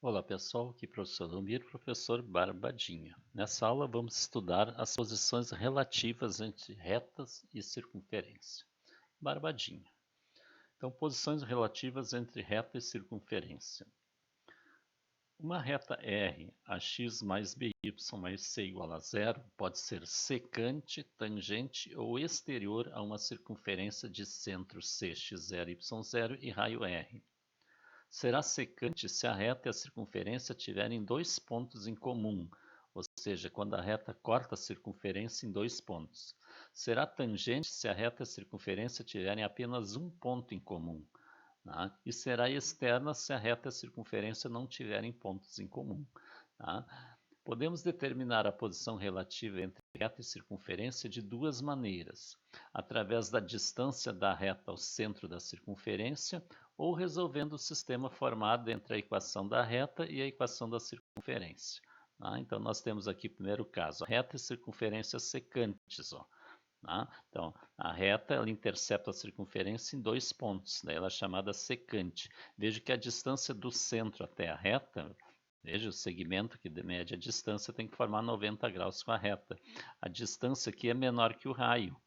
Olá pessoal, aqui é o professor Lumir, professor Barbadinha. Nessa aula vamos estudar as posições relativas entre retas e circunferência. Barbadinha. Então, posições relativas entre reta e circunferência. Uma reta R, ax mais by mais c igual a zero, pode ser secante, tangente ou exterior a uma circunferência de centro C, x0, y0 e raio R. Será secante se a reta e a circunferência tiverem dois pontos em comum, ou seja, quando a reta corta a circunferência em dois pontos. Será tangente se a reta e a circunferência tiverem apenas um ponto em comum. Tá? E será externa se a reta e a circunferência não tiverem pontos em comum. Tá? Podemos determinar a posição relativa entre reta e circunferência de duas maneiras: através da distância da reta ao centro da circunferência ou resolvendo o sistema formado entre a equação da reta e a equação da circunferência. Tá? Então, nós temos aqui o primeiro caso, reta e circunferência secantes. Tá? Então, a reta ela intercepta a circunferência em dois pontos, daí ela é chamada secante. Veja que a distância do centro até a reta, veja o segmento que mede a distância tem que formar 90 graus com a reta. A distância aqui é menor que o raio.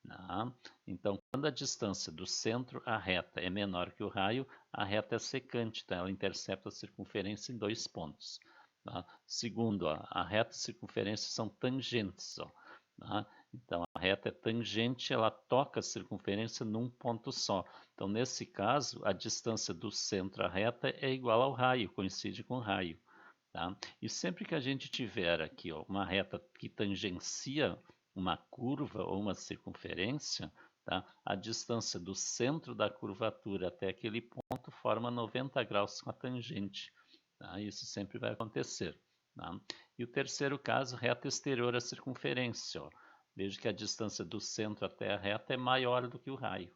Tá? Então, quando a distância do centro à reta é menor que o raio, a reta é secante, então ela intercepta a circunferência em dois pontos. Tá? Segundo, a reta e a circunferência são tangentes. Tá? Então, a reta é tangente, ela toca a circunferência num ponto só. Então, nesse caso, a distância do centro à reta é igual ao raio, coincide com o raio. Tá? E sempre que a gente tiver aqui uma reta que tangencia uma curva ou uma circunferência, tá? A distância do centro da curvatura até aquele ponto forma 90 graus com a tangente. Tá? Isso sempre vai acontecer. Tá? E o terceiro caso, reta exterior à circunferência. Ó. Veja que a distância do centro até a reta é maior do que o raio.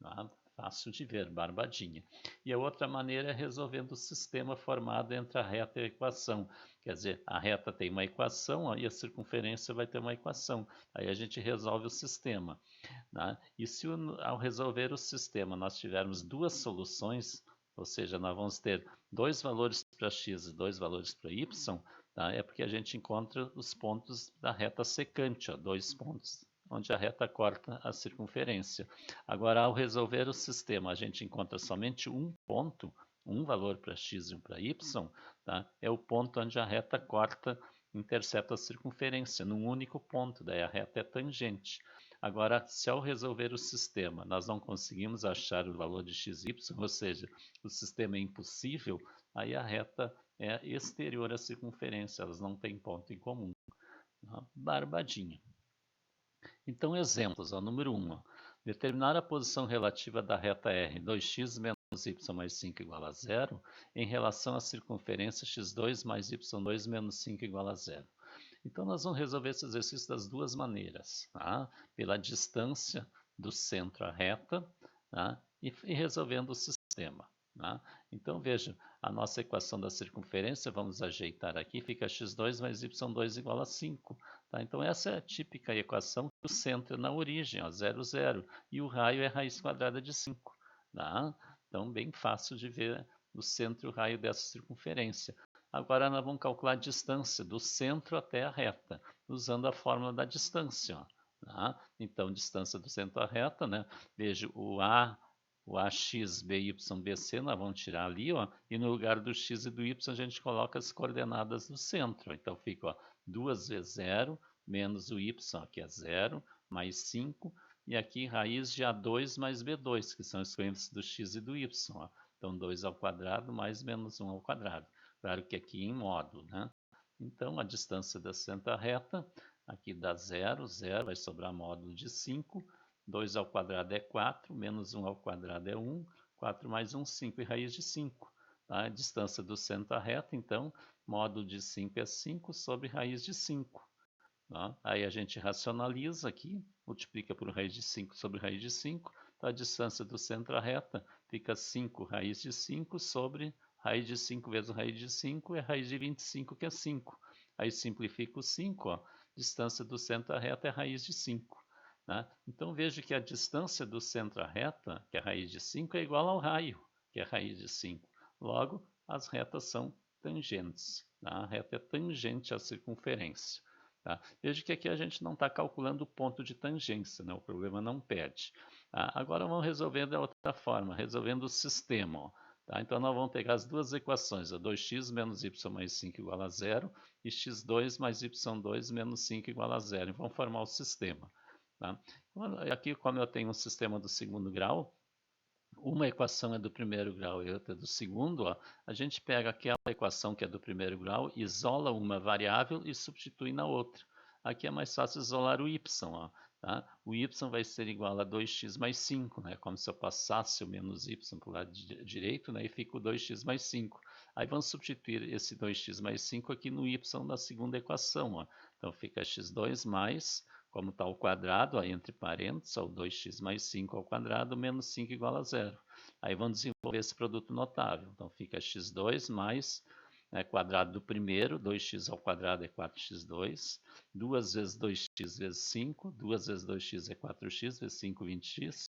Tá? Fácil de ver, barbadinha. E a outra maneira é resolvendo o sistema formado entre a reta e a equação. Quer dizer, a reta tem uma equação e a circunferência vai ter uma equação. Aí a gente resolve o sistema. Tá? E se ao resolver o sistema nós tivermos duas soluções, ou seja, nós vamos ter dois valores para x e dois valores para y, tá? É porque a gente encontra os pontos da reta secante, ó, dois pontos onde a reta corta a circunferência. Agora, ao resolver o sistema, a gente encontra somente um ponto, um valor para x e um para y, tá? É o ponto onde a reta corta, intercepta a circunferência, num único ponto, daí a reta é tangente. Agora, se ao resolver o sistema nós não conseguimos achar o valor de x e y, ou seja, o sistema é impossível, aí a reta é exterior à circunferência, elas não têm ponto em comum. Barbadinha. Então, exemplos. Ó, número 1. Determinar a posição relativa da reta R, 2x menos y mais 5 igual a zero, em relação à circunferência x2 mais y2 menos 5 igual a zero. Então, nós vamos resolver esse exercício das duas maneiras. Tá? Pela distância do centro à reta, tá? e resolvendo o sistema. Tá? Então, veja, a nossa equação da circunferência, vamos ajeitar aqui, fica x2 mais y2 igual a 5. Tá? Então, essa é a típica equação que o centro é na origem, ó, 0, 0, e o raio é raiz quadrada de 5. Tá? Então, bem fácil de ver o centro e o raio dessa circunferência. Agora, nós vamos calcular a distância do centro até a reta, usando a fórmula da distância. Ó, tá? Então, distância do centro à reta, né? Veja, o AX, BY, BC, nós vamos tirar ali, ó, e no lugar do X e do Y a gente coloca as coordenadas do centro. Então fica ó, 2 vezes 0, menos o Y, que é 0, mais 5, e aqui raiz de A2 mais B2, que são os expoentes do X e do Y. Ó. Então 2 ao quadrado mais menos 1 ao quadrado. Claro que aqui em módulo, né? Então a distância da senta reta, aqui dá 0, 0, vai sobrar módulo de 5, 2 ao quadrado é 4, menos 1 ao quadrado é 1, 4 mais 1, 5 e raiz de 5. Tá? A distância do centro à reta, então, módulo de 5 é 5 sobre raiz de 5. Tá? Aí a gente racionaliza aqui, multiplica por raiz de 5 sobre raiz de 5, então a distância do centro à reta fica 5 raiz de 5 sobre raiz de 5 vezes raiz de 5 é raiz de 25, que é 5. Aí simplifica o 5, ó, distância do centro à reta é raiz de 5. Né? Então veja que a distância do centro à reta, que é a raiz de 5, é igual ao raio, que é a raiz de 5. Logo, as retas são tangentes. Tá? A reta é tangente à circunferência. Tá? Veja que aqui a gente não está calculando o ponto de tangência, né? O problema não pede. Tá? Agora vamos resolver da outra forma, resolvendo o sistema. Ó. Tá? Então nós vamos pegar as duas equações, 2x menos y mais 5 igual a zero e x2 mais y2 menos 5 igual a zero. E vamos formar o sistema. Tá? Aqui, como eu tenho um sistema do segundo grau, uma equação é do primeiro grau e outra é do segundo, ó, a gente pega aquela equação que é do primeiro grau, isola uma variável e substitui na outra. Aqui é mais fácil isolar o y. Ó, tá? O y vai ser igual a 2x mais 5, né? Como se eu passasse o menos y para o lado direito, né? E fica o 2x mais 5. Aí vamos substituir esse 2x mais 5 aqui no y da segunda equação. Ó. Então fica x2 mais, como está ao quadrado, aí entre parênteses, o 2x mais 5 ao quadrado, menos 5 igual a zero. Aí vamos desenvolver esse produto notável. Então fica x2 mais quadrado do primeiro, 2x ao quadrado é 4x2, 2 vezes 2x vezes 5, 2 vezes 2x é 4x, vezes 5, 20x,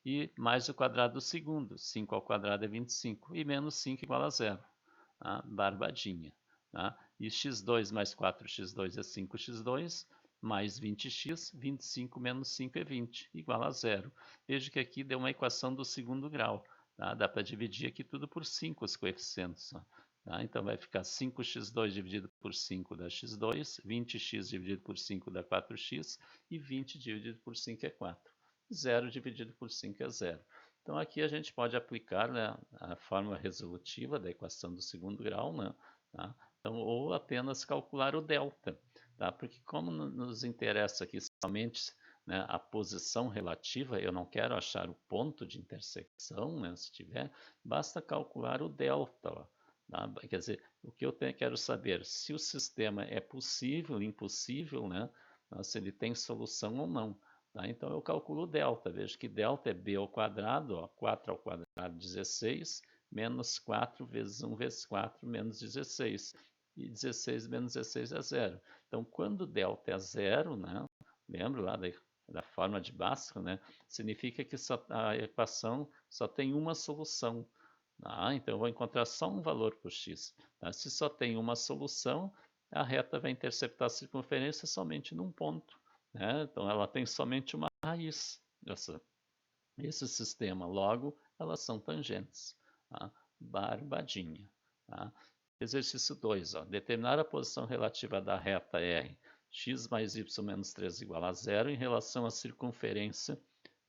e mais o quadrado do segundo, 5 ao quadrado é 25, e menos 5 igual a zero. Tá? Barbadinha. Tá? E x2 mais 4x2 é 5x2, mais 20x, 25 menos 5 é 20, igual a zero. Veja que aqui deu uma equação do segundo grau. Tá? Dá para dividir aqui tudo por 5 os coeficientes. Tá? Então vai ficar 5x2 dividido por 5 dá x2, 20x dividido por 5 dá 4x, e 20 dividido por 5 é 4. 0 dividido por 5 é 0. Então aqui a gente pode aplicar, né, a fórmula resolutiva da equação do segundo grau, né, tá? Então, ou apenas calcular o delta, tá? Porque como nos interessa aqui somente, né, a posição relativa, eu não quero achar o ponto de intersecção, né, se tiver, basta calcular o delta. Ó, tá? Quer dizer, o que eu quero saber, se o sistema é possível, impossível, né, se ele tem solução ou não. Tá? Então eu calculo o delta, vejo que delta é b ao quadrado, ó, 4 ao quadrado 16, menos 4 vezes 1 vezes 4, menos 16. E 16 menos 16 é zero. Então quando delta é zero, né, lembra lá da forma de Bhaskara, né, significa que a equação só tem uma solução. Tá? Então eu vou encontrar só um valor para o x. Tá? Se só tem uma solução, a reta vai interceptar a circunferência somente num ponto. Né? Então ela tem somente uma raiz, esse sistema, logo elas são tangentes. Tá? Barbadinha. Tá? Exercício 2. Ó, determinar a posição relativa da reta R, x mais y menos 3 igual a zero, em relação à circunferência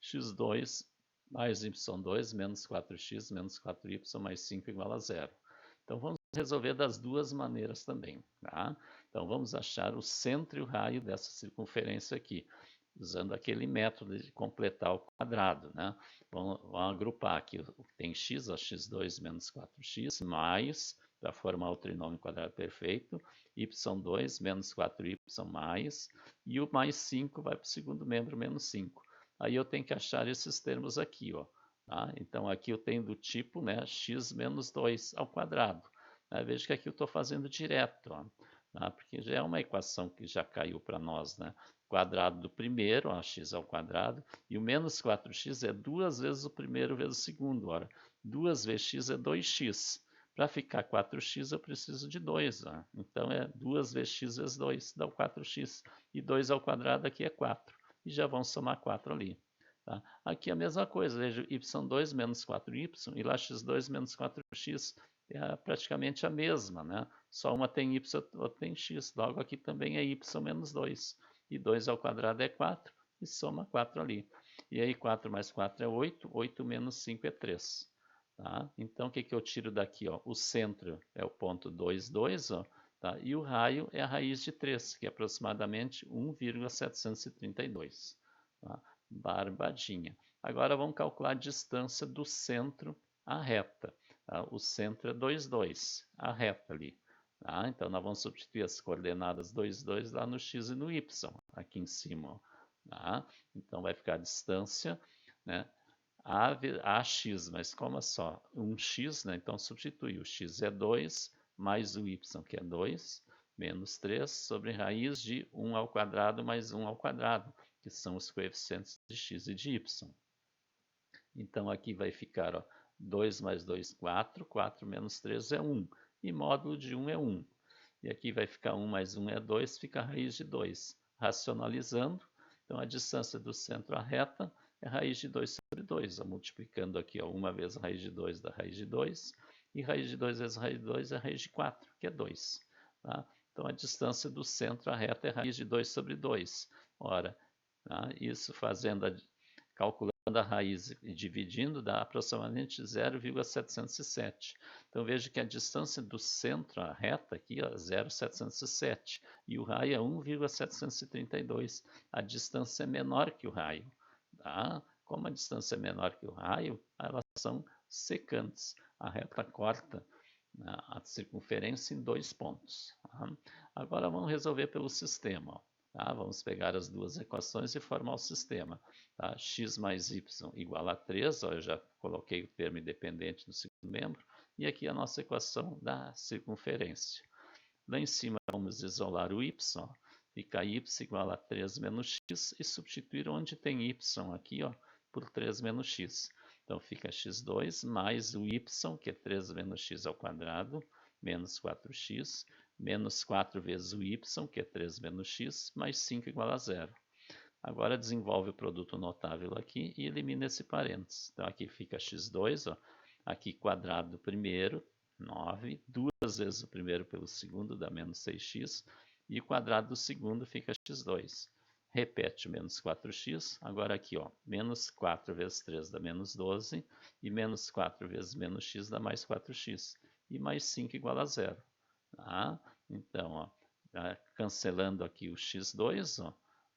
x2 mais y2 menos 4x menos 4y mais 5 igual a zero. Então vamos resolver das duas maneiras também. Tá? Então vamos achar o centro e o raio dessa circunferência aqui, usando aquele método de completar o quadrado. Né? Vamos agrupar aqui, tem x, ó, x2 menos 4x, mais, para formar o trinômio quadrado perfeito, y2 menos 4y mais, e o mais 5 vai para o segundo membro, menos 5. Aí eu tenho que achar esses termos aqui. Ó. Tá? Então aqui eu tenho do tipo, né, x menos 2 ao quadrado. Veja que aqui eu estou fazendo direto, ó, tá? Porque já é uma equação que já caiu para nós. Né? Quadrado do primeiro, ó, x ao quadrado, e o menos 4x é 2 vezes o primeiro vezes o segundo. Ora, 2 vezes x é 2x. Para ficar 4x eu preciso de 2. Ó. Então é 2 vezes x vezes 2, dá o 4x. E 2 ao quadrado aqui é 4. E já vão somar 4 ali. Tá? Aqui a mesma coisa, veja y2 menos 4y e lá x2 menos 4x é praticamente a mesma, né? Só uma tem y, outra tem x, logo aqui também é y menos 2. E 2 ao quadrado é 4 e soma 4 ali. E aí 4 mais 4 é 8, 8 menos 5 é 3. Tá? Então o que eu tiro daqui? Ó? O centro é o ponto 2, 2, ó, tá? E o raio é a raiz de 3, que é aproximadamente 1,732. Tá? Barbadinha. Agora vamos calcular a distância do centro à reta. Tá? O centro é 2, 2, a reta ali. Tá? Então nós vamos substituir as coordenadas 2, 2 lá no x e no y, aqui em cima. Tá? Então vai ficar a distância, né? AX, mas como é só 1x, né? Então substitui o x é 2, mais o y que é 2, menos 3, sobre raiz de 1 ao quadrado mais 1 ao quadrado, que são os coeficientes de x e de y. Então aqui vai ficar, ó, 2 mais 2, 4. 4 menos 3 é 1. E módulo de 1 é 1. E aqui vai ficar 1 mais 1 é 2, fica a raiz de 2. Racionalizando, então a distância do centro à reta é raiz de 2 sobre 2. Multiplicando aqui, ó, uma vez a raiz de 2 dá raiz de 2. E raiz de 2 vezes raiz de 2 é raiz de 4, que é 2. Tá? Então a distância do centro à reta é raiz de 2 sobre 2. Ora, tá? Isso calculando a raiz e dividindo, dá aproximadamente 0,707. Então veja que a distância do centro à reta aqui é 0,707 e o raio é 1,732. A distância é menor que o raio. Tá? Como a distância é menor que o raio, elas são secantes. A reta corta a circunferência em 2 pontos. Tá? Agora vamos resolver pelo sistema. Ó. Tá? Vamos pegar as duas equações e formar o sistema. Tá? X mais y igual a 3, ó, eu já coloquei o termo independente no segundo membro, e aqui a nossa equação da circunferência. Lá em cima vamos isolar o y, ó, fica y igual a 3 menos x, e substituir onde tem y aqui, ó, por 3 menos x. Então fica x2 mais o y, que é 3 menos x ao quadrado, menos 4x, menos 4 vezes o y, que é 3 menos x, mais 5 igual a 0. Agora desenvolve o produto notável aqui e elimina esse parênteses. Então aqui fica x2, ó, aqui quadrado do primeiro, 9, duas vezes o primeiro pelo segundo dá menos 6x, e o quadrado do segundo fica x2. Repete o menos 4x, agora aqui, ó, menos 4 vezes 3 dá menos 12, e menos 4 vezes menos x dá mais 4x, e mais 5 igual a 0. Tá? Então, ó, cancelando aqui o x2, ó,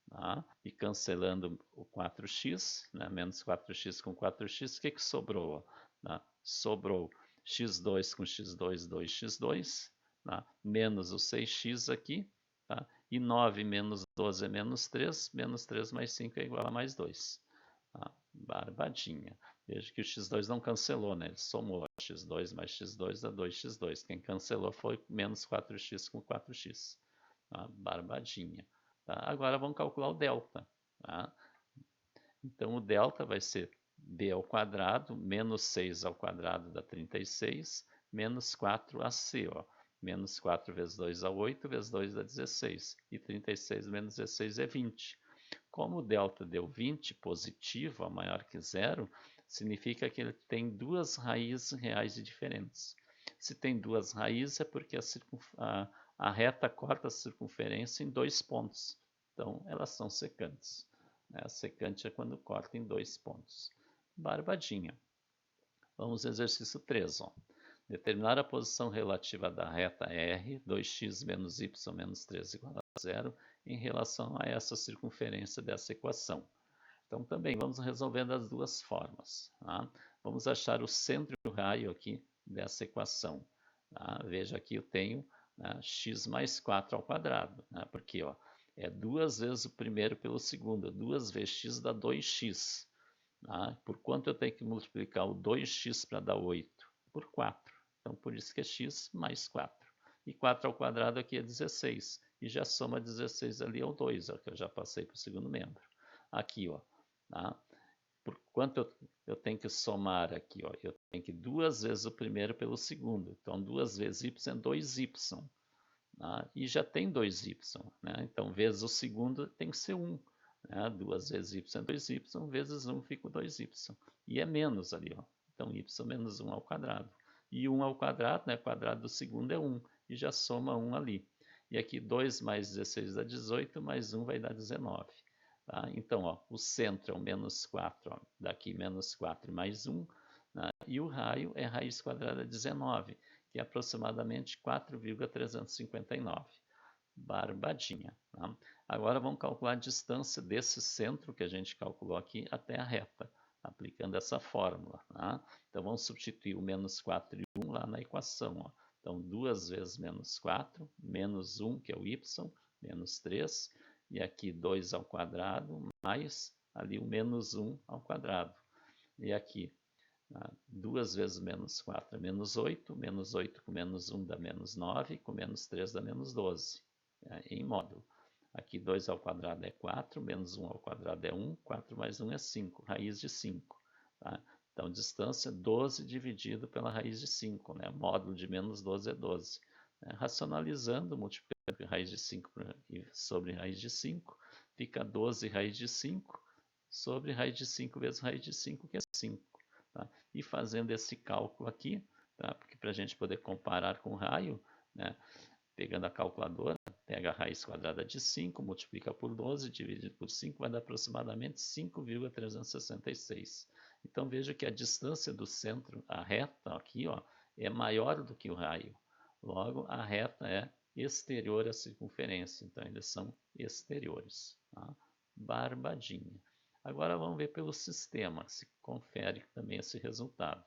tá? E cancelando o 4x, né? Menos 4x com 4x, o que sobrou? Tá? Sobrou x2 com x2, 2x2, tá? Menos o 6x aqui, tá? E 9 menos 12 é menos 3 mais 5 é igual a mais 2. Tá? Barbadinha. Veja que o x2 não cancelou, né? Ele somou x2 mais x2 dá 2x2. Quem cancelou foi menos 4x com 4x. Tá? Barbadinha. Tá? Agora vamos calcular o delta. Tá? Então o delta vai ser b ao quadrado menos 6 ao quadrado dá 36, menos 4ac. Ó. Menos 4 vezes 2 dá 8, vezes 2 dá 16. E 36 menos 16 é 20. Como o delta deu 20 positivo, maior que zero, significa que ele tem duas raízes reais e diferentes. Se tem duas raízes é porque a reta corta a circunferência em 2 pontos. Então, elas são secantes. A secante é quando corta em 2 pontos. Barbadinha. Vamos ao exercício 3. Ó. Determinar a posição relativa da reta R, 2x menos y menos 3 igual a 0, em relação a essa circunferência dessa equação. Então, também vamos resolvendo as duas formas. Tá? Vamos achar o centro e o raio aqui dessa equação. Tá? Veja aqui eu tenho x mais 4 ao quadrado, né? Porque ó, é 2 vezes o primeiro pelo segundo, 2 vezes x dá 2x. Tá? Por quanto eu tenho que multiplicar o 2x para dar 8? Por 4. Então, por isso que é x mais 4. E 4 ao quadrado aqui é 16. E já soma 16 ali ao 2, ó, que eu já passei para o segundo membro. Aqui, ó. Tá? Por quanto eu tenho que somar aqui? Ó, eu tenho que 2 vezes o primeiro pelo segundo. Então, 2 vezes y é 2y. Tá? E já tem 2y. Né? Então, vezes o segundo tem que ser 1. Né? 2 vezes y é 2y, vezes 1 fica 2y. E é menos ali. Ó. Então, y menos 1 ao quadrado. E 1 ao quadrado, né? Quadrado do segundo é 1. E já soma 1 ali. E aqui 2 mais 16 dá 18, mais 1 vai dar 19. Tá? Então, ó, o centro é o menos 4. Ó. Daqui menos 4 mais 1. Né? E o raio é raiz quadrada de 19, que é aproximadamente 4,359. Barbadinha. Tá? Agora vamos calcular a distância desse centro que a gente calculou aqui até a reta, aplicando essa fórmula. Tá? Então vamos substituir o menos 4 e 1 lá na equação. Ó. Então 2 vezes menos 4, menos 1, que é o y, menos 3, e aqui 2 ao quadrado, mais ali o menos 1 ao quadrado. E aqui 2 vezes menos 4 é menos 8 com menos 1 dá menos 9, com menos 3 dá menos 12, em módulo. Aqui 2 ao quadrado é 4, menos 1 ao quadrado é 1, 4 mais 1 é 5, raiz de 5. Tá? Então, distância 12 dividido pela raiz de 5, né? Módulo de menos 12 é 12. Racionalizando, multiplicando raiz de 5 sobre raiz de 5, fica 12 raiz de 5 sobre raiz de 5 vezes raiz de 5, que é 5. Tá? E fazendo esse cálculo aqui, tá? Porque para a gente poder comparar com o raio, né? Pegando a calculadora, pega a raiz quadrada de 5, multiplica por 12, dividido por 5, vai dar aproximadamente 5,366. Então veja que a distância do centro, a reta aqui, ó, é maior do que o raio. Logo, a reta é exterior à circunferência, então eles são exteriores. Tá? Barbadinha. Agora vamos ver pelo sistema, se confere também esse resultado.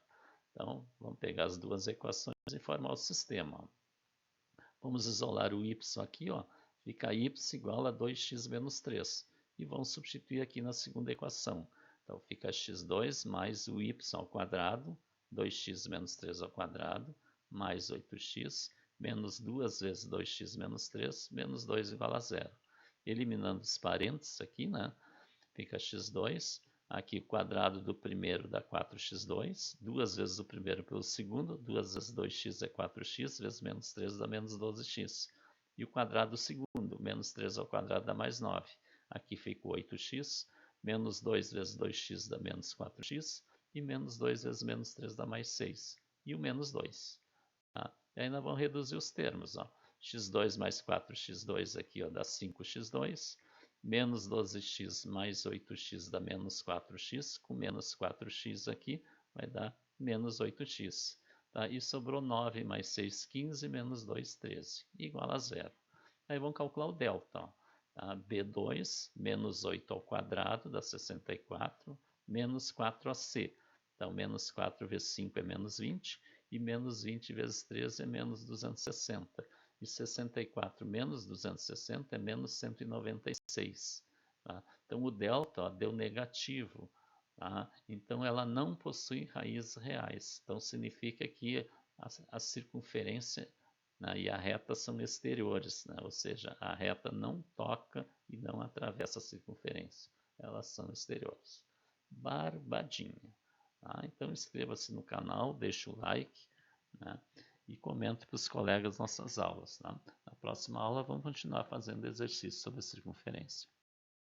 Então, vamos pegar as duas equações e formar o sistema. Vamos isolar o y aqui, ó, fica y igual a 2x menos 3. E vamos substituir aqui na segunda equação. Então, fica x2 mais o y ao quadrado, 2x menos 3 ao quadrado, mais 8x, menos 2 vezes 2x menos 3, menos 2 igual a 0. Eliminando os parênteses aqui, né? Fica x2, aqui o quadrado do primeiro dá 4x2, 2 vezes o primeiro pelo segundo, 2 vezes 2x é 4x, vezes menos 3 dá menos 12x. E o quadrado do segundo, menos 3 ao quadrado dá mais 9. Aqui fica 8x, menos 2 vezes 2x dá menos 4x, e menos 2 vezes menos 3 dá mais 6. E o menos 2. Tá? E aí nós vamos reduzir os termos. Ó. x2 mais 4x2 aqui ó, dá 5x2. Menos 12x mais 8x dá menos 4x. Com menos 4x aqui vai dar menos 8x. Tá? E sobrou 9 mais 6, 15, menos 2, 13. Igual a 0. Aí vamos calcular o delta. Ó. Tá? B2 menos 8 ao quadrado dá 64. Menos 4ac. Então, menos 4 vezes 5 é menos 20. E menos 20 vezes 13 é menos 260. E 64 menos 260 é menos 196. Tá? Então, o delta ó, deu negativo. Tá? Então, ela não possui raízes reais. Então, significa que a circunferência né, e a reta são exteriores. Né? Ou seja, a reta não toca e não atravessa a circunferência. Elas são exteriores. Barbadinha. Tá? Então, inscreva-se no canal, deixe o like. Né? E comente para os colegas nossas aulas. Tá? Na próxima aula vamos continuar fazendo exercícios sobre circunferência.